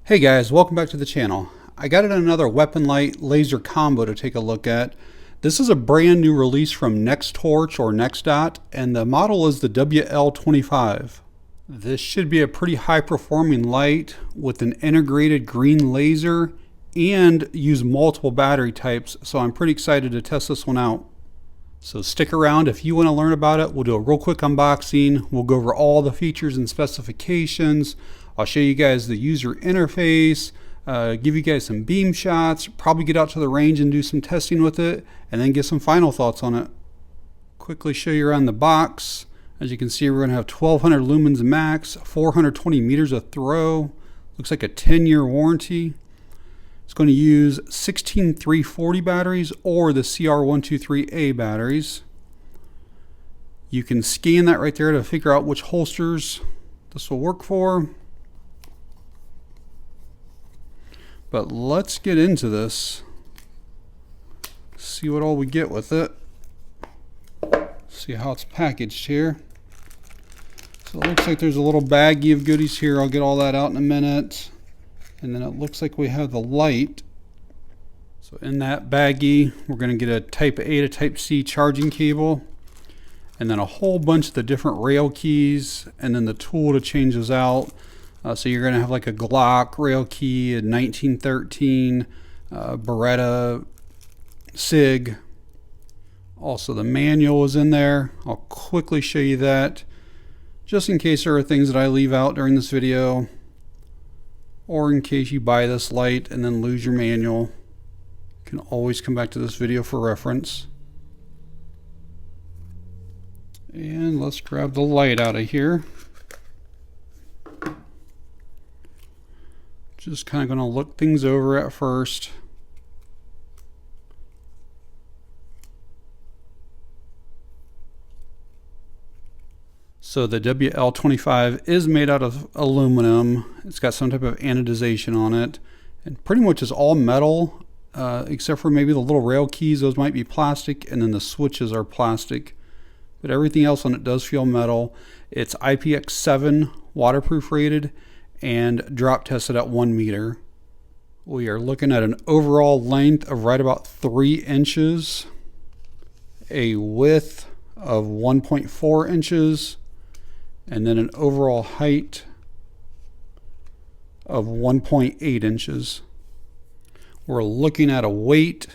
Hey guys, welcome back to the channel. I got another weapon light laser combo to take a look at. This is a brand new release from Nextorch or NEXDOT, and the model is the WL25. This should be a pretty high performing light with an integrated green laser and use multiple battery types, so I'm pretty excited to test this one out. So stick around if you want to learn about it. We'll do a real quick unboxing. We'll go over all the features and specifications. I'll show you guys the user interface, give you guys some beam shots, probably get out to the range and do some testing with it, and then get some final thoughts on it. Quickly show you around the box. As you can see, we're going to have 1200 lumens max, 420 meters of throw. Looks like a 10-year warranty. It's going to use 16340 batteries or the CR123A batteries. You can scan that right there to figure out which holsters this will work for. But let's get into this, see what all we get with it, see how it's packaged here. So it looks like there's a little baggie of goodies here. I'll get all that out in a minute. And then it looks like we have the light. So in that baggie, we're going to get a type A to type C charging cable, and then a whole bunch of the different rail keys, and then the tool to change those out. So you're going to have like a Glock rail key, a 1913, Beretta, SIG. Also the manual is in there. I'll quickly show you that just in case there are things that I leave out during this video, or in case you buy this light and then lose your manual. You can always come back to this video for reference. And let's grab the light out of here. Just kind of going to look things over at first. So the WL25 is made out of aluminum. It's got some type of anodization on it, and pretty much is all metal, except for maybe the little rail keys. Those might be plastic, and then the switches are plastic, but everything else on it does feel metal. It's IPX7 waterproof rated and drop tested at 1 meter. We are looking at an overall length of right about 3 inches, a width of 1.4 inches, and then an overall height of 1.8 inches. We're looking at a weight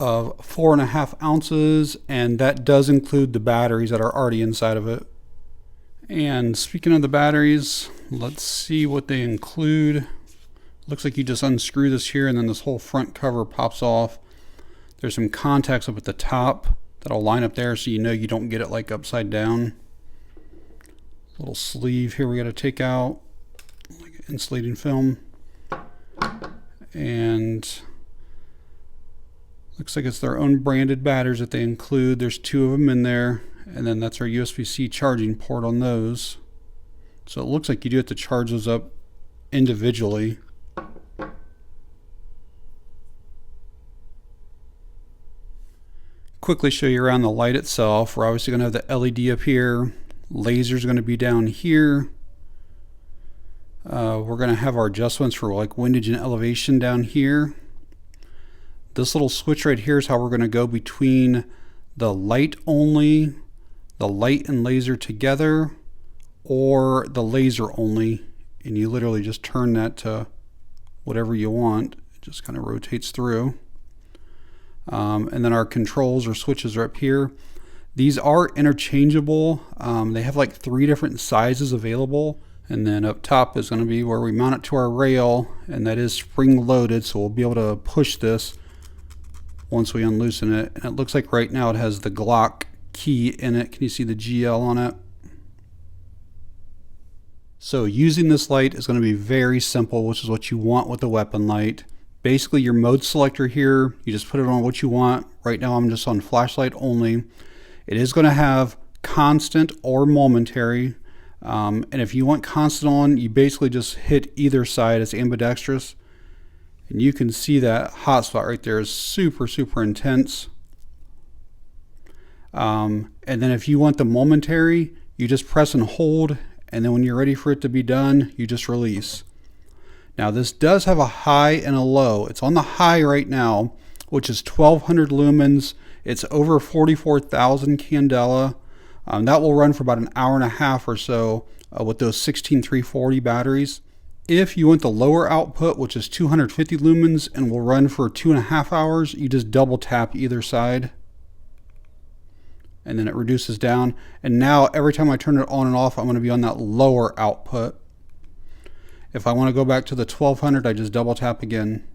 of 4.5 ounces, and that does include the batteries that are already inside of it. And speaking of the batteries, let's see what they include. Looks like you just unscrew this here and then this whole front cover pops off. There's some contacts up at the top that'll line up there so you know you don't get it like upside down. Little sleeve here we got to take out, like insulating film. And looks like it's their own branded batteries that they include. There's 2 of them in there. And then that's our USB-C charging port on those. So it looks like you do have to charge those up individually. Quickly show you around the light itself. We're obviously going to have the LED up here. Laser's going to be down here. We're going to have our adjustments for like windage and elevation down here. This little switch right here is how we're going to go between the light only, the light and laser together, or the laser only, and you literally just turn that to whatever you want. It just kind of rotates through. And then our controls or switches are up here. These are interchangeable. They have like 3 different sizes available, and then up top is going to be where we mount it to our rail, and that is spring loaded, so we'll be able to push this once we unloosen it. And it looks like right now it has the Glock key in it. Can you see the GL on it? So using this light is going to be very simple, which is what you want with a weapon light. Basically your mode selector here, you just put it on what you want. Right now I'm just on flashlight only. It is going to have constant or momentary, and if you want constant on, you basically just hit either side. It's ambidextrous, and you can see that hotspot right there is super intense. And then if you want the momentary, you just press and hold, and then when you're ready for it to be done, you just release. Now this does have a high and a low. It's on the high right now, which is 1200 lumens. It's over 44,000 candela. That will run for about an hour and a half or so with those 16340 batteries. If you want the lower output, which is 250 lumens and will run for 2.5 hours, you just double tap either side and then it reduces down. And now every time I turn it on and off, I'm going to be on that lower output. If I want to go back to the 1200, I just double tap again.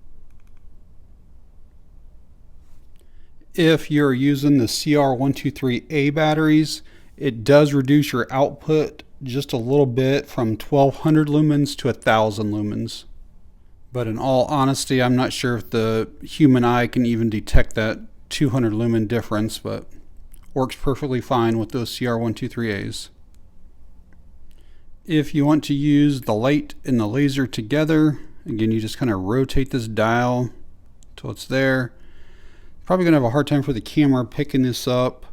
If you're using the CR123A batteries, it does reduce your output just a little bit from 1200 lumens to 1000 lumens. But in all honesty, I'm not sure if the human eye can even detect that 200 lumen difference, but works perfectly fine with those CR123As. If you want to use the light and the laser together, again, you just kind of rotate this dial till it's there. Probably gonna have a hard time for the camera picking this up.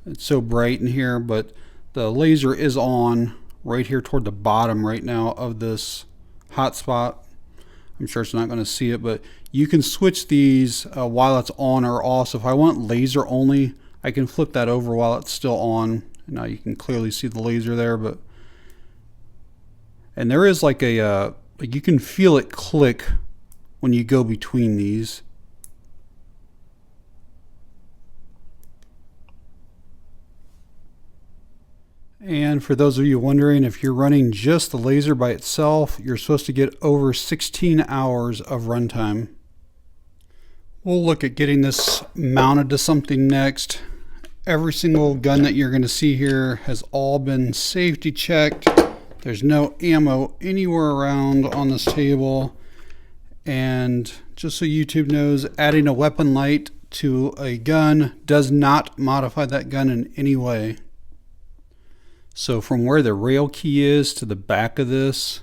It's so bright in here, but the laser is on right here toward the bottom right now of this hotspot. I'm sure it's not going to see it, but you can switch these while it's on or off. So if I want laser only, I can flip that over while it's still on. Now you can clearly see the laser there, and there is like a like you can feel it click when you go between these. And for those of you wondering, if you're running just the laser by itself, you're supposed to get over 16 hours of runtime. We'll look at getting this mounted to something next. Every single gun that you're going to see here has all been safety checked. There's no ammo anywhere around on this table. And just so YouTube knows, adding a weapon light to a gun does not modify that gun in any way. So from where the rail key is to the back of this,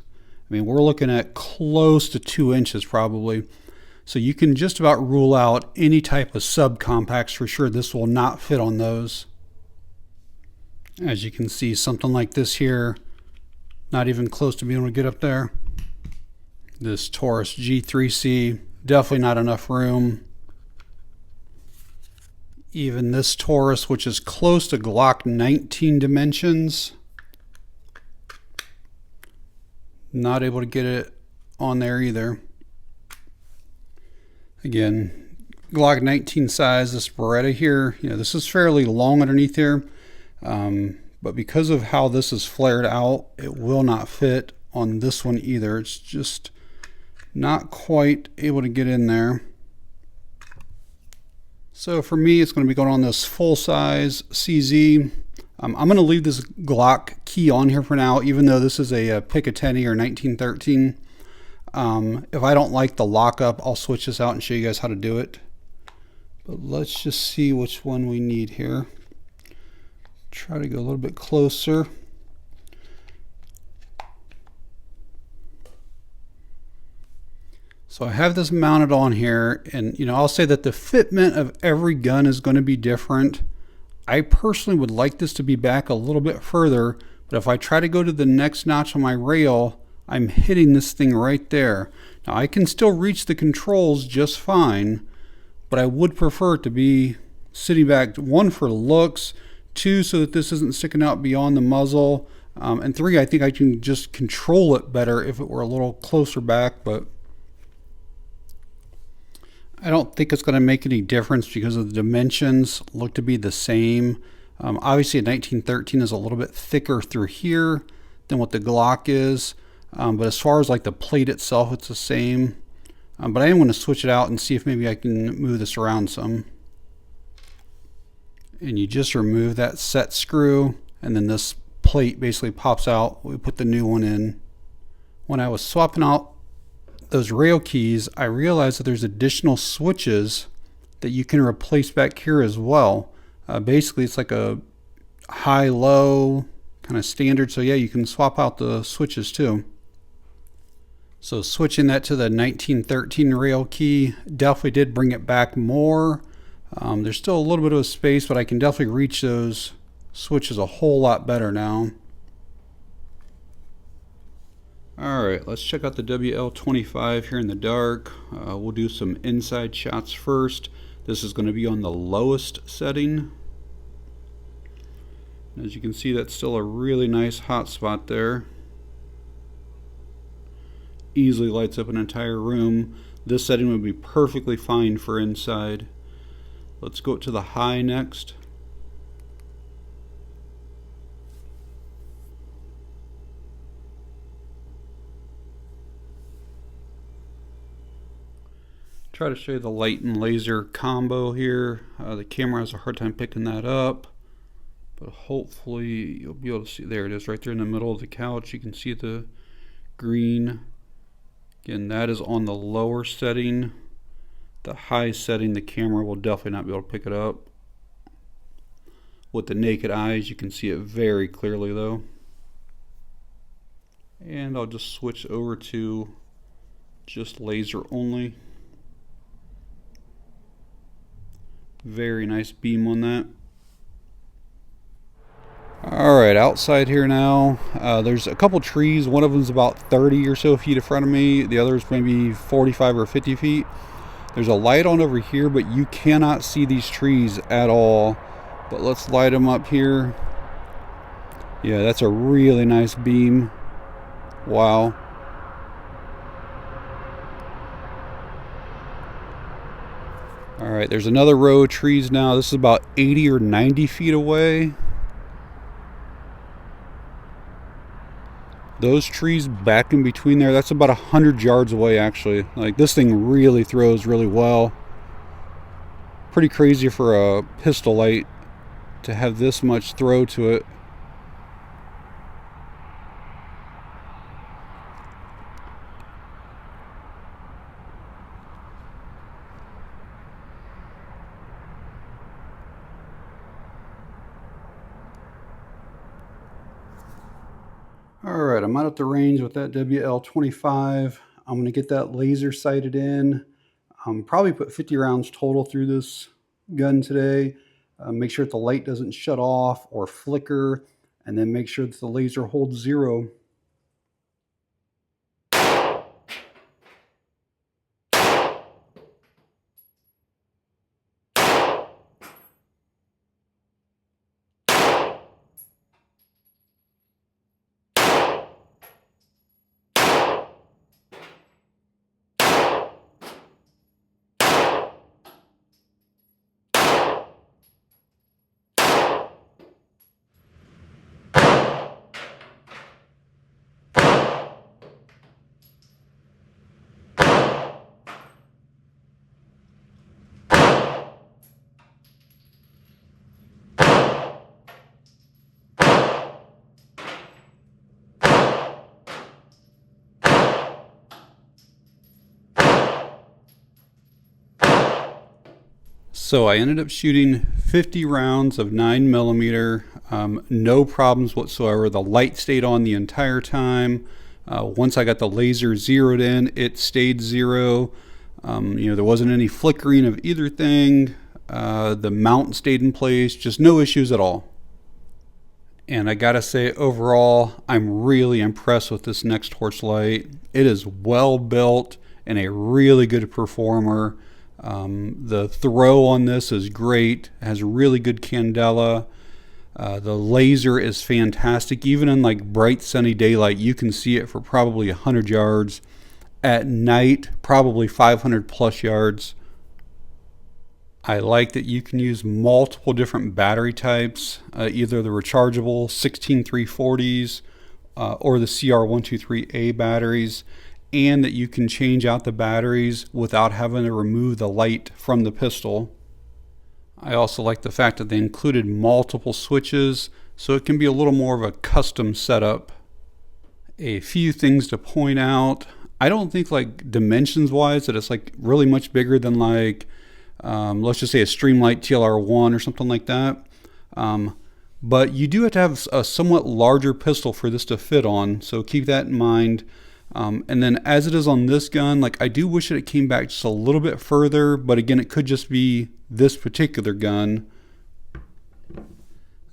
I mean, we're looking at close to 2 inches probably. So you can just about rule out any type of subcompacts for sure. This will not fit on those. As you can see, something like this here, not even close to being able to get up there. This Taurus G3C, definitely not enough room. Even this Taurus, which is close to Glock 19 dimensions, not able to get it on there either. Again, Glock 19 size, this Beretta here, you know, this is fairly long underneath here, but because of how this is flared out, it will not fit on this one either. It's just not quite able to get in there. So for me, it's going to be going on this full-size CZ. I'm going to leave this Glock key on here for now, even though this is a Picatinny or 1913. If I don't like the lockup, I'll switch this out and show you guys how to do it. But let's just see which one we need here. Try to go a little bit closer. So I have this mounted on here, and you know, I'll say that the fitment of every gun is going to be different. I personally would like this to be back a little bit further, but if I try to go to the next notch on my rail, I'm hitting this thing right there. Now I can still reach the controls just fine, but I would prefer it to be sitting back, one, for looks, two, so that this isn't sticking out beyond the muzzle, and three, I think I can just control it better if it were a little closer back, but I don't think it's going to make any difference because of the dimensions look to be the same. Obviously a 1913 is a little bit thicker through here than what the Glock is, but as far as like the plate itself, it's the same. But I am going to switch it out and see if maybe I can move this around some. And you just remove that set screw, and then this plate basically pops out. We put the new one in. When I was swapping out those rail keys, I realized that there's additional switches that you can replace back here as well. Basically, it's like a high-low kind of standard. So yeah, you can swap out the switches too. So switching that to the 1913 rail key definitely did bring it back more. There's still a little bit of a space, but I can definitely reach those switches a whole lot better now. Alright, let's check out the WL25 here in the dark. We'll do some inside shots first. This is going to be on the lowest setting. As you can see, that's still a really nice hot spot there. Easily lights up an entire room. This setting would be perfectly fine for inside. Let's go to the high next. Try to show you the light and laser combo here. The camera has a hard time picking that up, but hopefully you'll be able to see. There it is, right there in the middle of the couch. You can see the green. Again, that is on the lower setting. The high setting, the camera will definitely not be able to pick it up. With the naked eyes, you can see it very clearly though. And I'll just switch over to just laser only. Very nice beam on that. Alright, outside here now. There's a couple trees. One of them's about 30 or so feet in front of me. The other's maybe 45 or 50 feet. There's a light on over here, but you cannot see these trees at all. But let's light them up here. Yeah, that's a really nice beam. Wow. Alright, there's another row of trees now. This is about 80 or 90 feet away. Those trees back in between there, that's about 100 yards away actually. Like, this thing really throws really well. Pretty crazy for a pistol light to have this much throw to it. Alright, I'm out at the range with that WL25. I'm going to get that laser sighted in. Probably put 50 rounds total through this gun today. Make sure that the light doesn't shut off or flicker, and then make sure that the laser holds 0. So I ended up shooting 50 rounds of 9mm, no problems whatsoever. The light stayed on the entire time. Once I got the laser zeroed in, it stayed 0. There wasn't any flickering of either thing. The mount stayed in place, just no issues at all. And I gotta say, overall, I'm really impressed with this Nextorch light. It is well built and a really good performer. The throw on this is great. It has really good candela. The laser is fantastic. Even in like bright sunny daylight, you can see it for probably 100 yards. At night, probably 500 plus yards. I like that you can use multiple different battery types, either the rechargeable 16340s or the CR123A batteries, and that you can change out the batteries without having to remove the light from the pistol. I also like the fact that they included multiple switches, so it can be a little more of a custom setup. A few things to point out. I don't think, like, dimensions wise, that it's like really much bigger than like let's just say a Streamlight TLR1 or something like that. But you do have to have a somewhat larger pistol for this to fit on, so keep that in mind. And then as it is on this gun, like, I do wish that it came back just a little bit further, but again, it could just be this particular gun.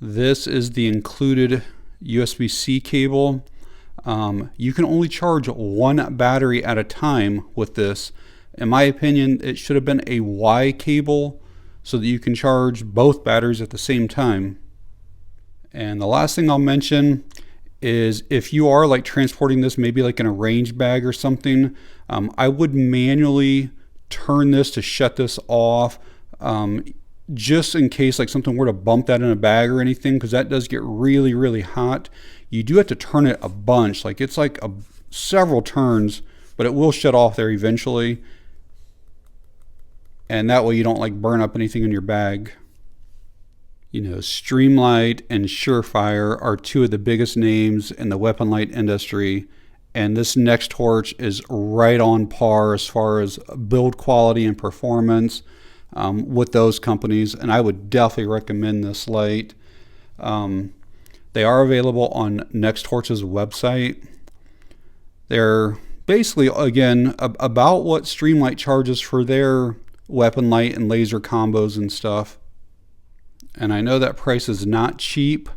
This is the included USB-C cable. You can only charge one battery at a time with this. In my opinion, it should have been a Y cable so that you can charge both batteries at the same time. And the last thing I'll mention is if you are like transporting this maybe like in a range bag or something, I would manually turn this to shut this off, just in case like something were to bump that in a bag or anything, because that does get really, really hot. You do have to turn it a bunch, like it's like several turns, but it will shut off there eventually. And that way you don't like burn up anything in your bag. You know, Streamlight and Surefire are two of the biggest names in the weapon light industry, and this Nextorch is right on par as far as build quality and performance with those companies, and I would definitely recommend this light. They are available on Nextorch's website. They're basically, again, about what Streamlight charges for their weapon light and laser combos and stuff. And I know that price is not cheap,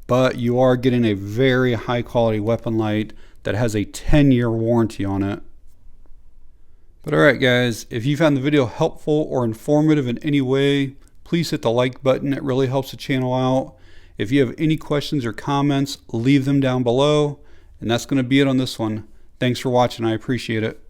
but you are getting a very high quality weapon light that has a 10-year warranty on it. But alright guys, if you found the video helpful or informative in any way, please hit the like button. It really helps the channel out. If you have any questions or comments, leave them down below. And that's going to be it on this one. Thanks for watching. I appreciate it.